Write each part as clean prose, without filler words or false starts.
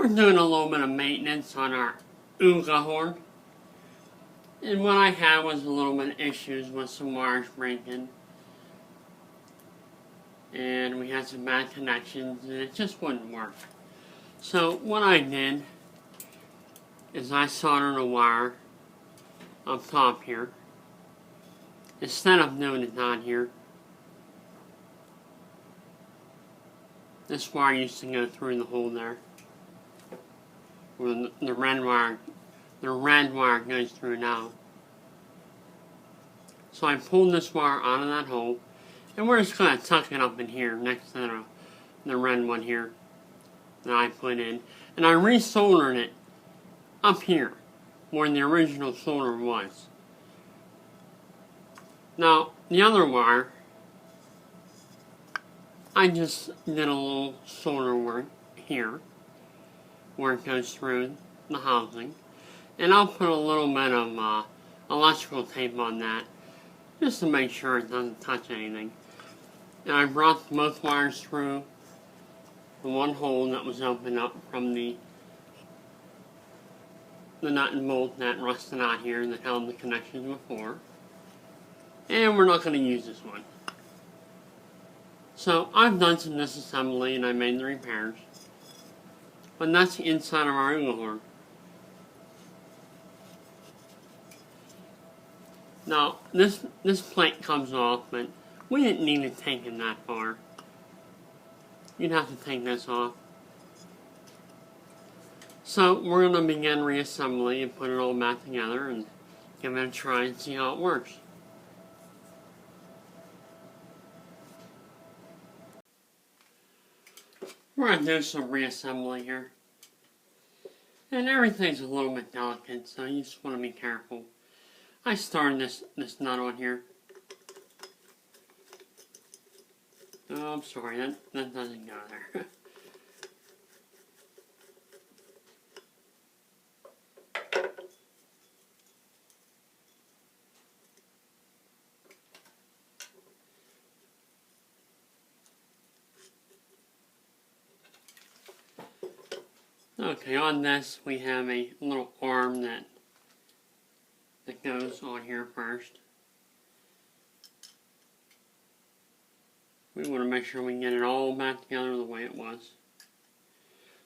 We're doing a little bit of maintenance on our Ooga horn. And what I had was a little bit of issues with some wires breaking. And we had some bad connections and it just wouldn't work. So what I did is I soldered a wire up top here. Instead of doing it down here, this wire used to go through the hole there. Where the red wire goes through now. So I pulled this wire out of that hole, and we're just going to tuck it up in here next to the red one here that I put in. And I re-soldered it up here where the original solder was. Now, the other wire, I just did a little solder work here where it goes through the housing. And I'll put a little bit of electrical tape on that just to make sure it doesn't touch anything. And I brought both wires through the one hole that was opened up from the nut and bolt that rusted out here that held the connections before. And we're not going to use this one. So I've done some disassembly and I made the repairs. But that's the inside of our Ooga horn. Now, this plate comes off, but we didn't need to take it that far. You'd have to take this off. So, we're going to begin reassembly and put it all back together and give it a try and see how it works. We're going to do some reassembly here. And everything's a little bit delicate, so you just want to be careful. I started this nut on here. Oh, I'm sorry, that doesn't go there. Okay, on this we have a little arm that goes on here first. We want to make sure we get it all back together the way it was.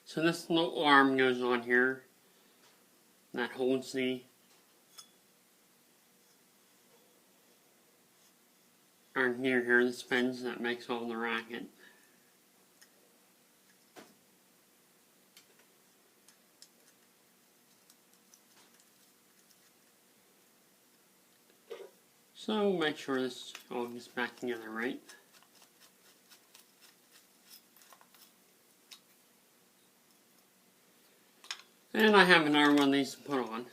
So this little arm goes on here that holds the our gear here that spins, that makes all the racket. So make sure this all gets back together right. And I have another one of these to put on.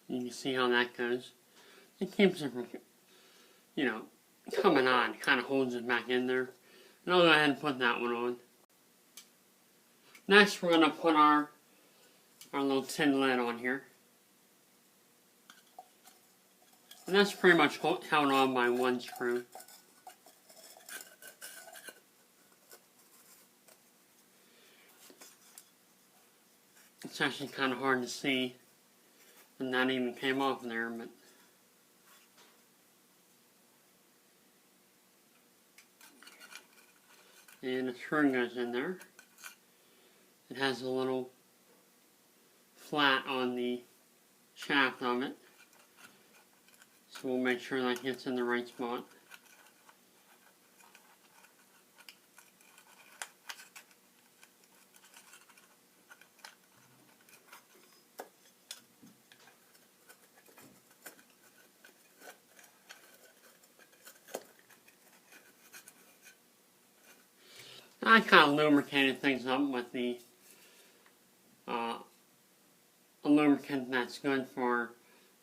You can see how that goes. It keeps it from, coming on. Kind of holds it back in there. And I'll go ahead and put that one on. Next we're going to put our little tin lid on here. And that's pretty much held on by one screw. It's actually kind of hard to see, and that even came off there, but and the screw goes in there. It has a little flat on the shaft of it, so we'll make sure that gets in the right spot. I kind of lubricated things up with the a lubricant that's good for,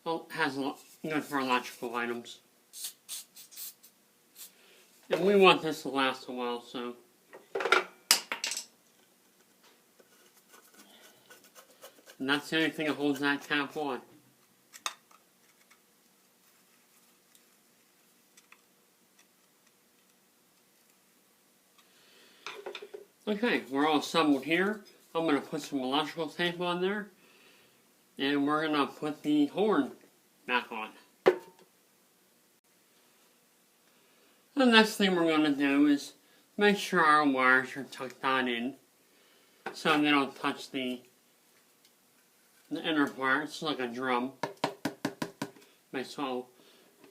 good for electrical items. And we want this to last a while, so and that's the only thing that holds that cap on. Okay, we're all assembled here. I'm going to put some electrical tape on there, and we're going to put the horn back on. The next thing we're going to do is make sure our wires are tucked on in so they don't touch the inner part. It's like a drum. So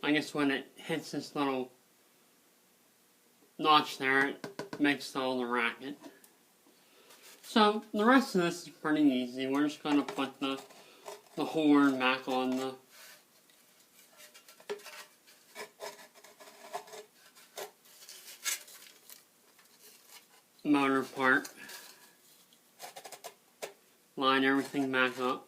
I guess when it hits this little notch there, it makes all the racket. So the rest of this is pretty easy. We're just going to put the horn back on the motor part. Line everything back up.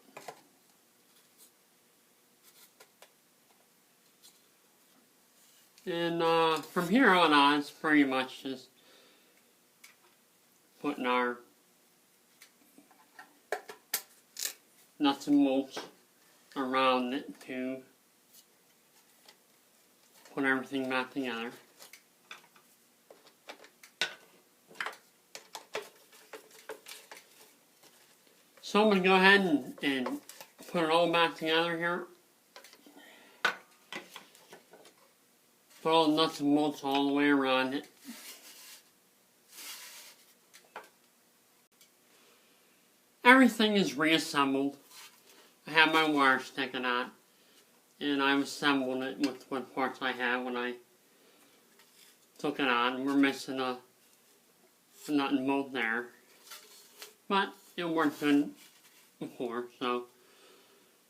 And from here on, it's pretty much just putting our nuts and bolts around it to put everything back together. So I'm going to go ahead and put it all back together here. Put all the nuts and bolts all the way around it. Everything is reassembled. I have my wire sticking out, and I've assembled it with what parts I have when I took it on. We're missing a nut and bolt there, but it worked good before, so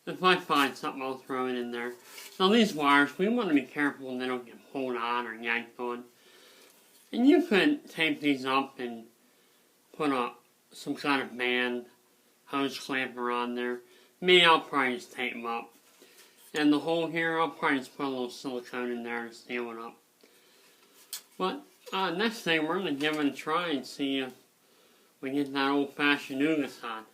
if I find something, I'll throw it in there. Now these wires, we want to be careful they don't get pulled on or yanked on. And you could tape these up and put some kind of band, hose clamper on there. Me, I'll probably just tape them up. And the hole here, I'll probably just put a little silicone in there to seal it up. But next thing, we're going to give it a try and see if we get that old-fashioned Ooga shot.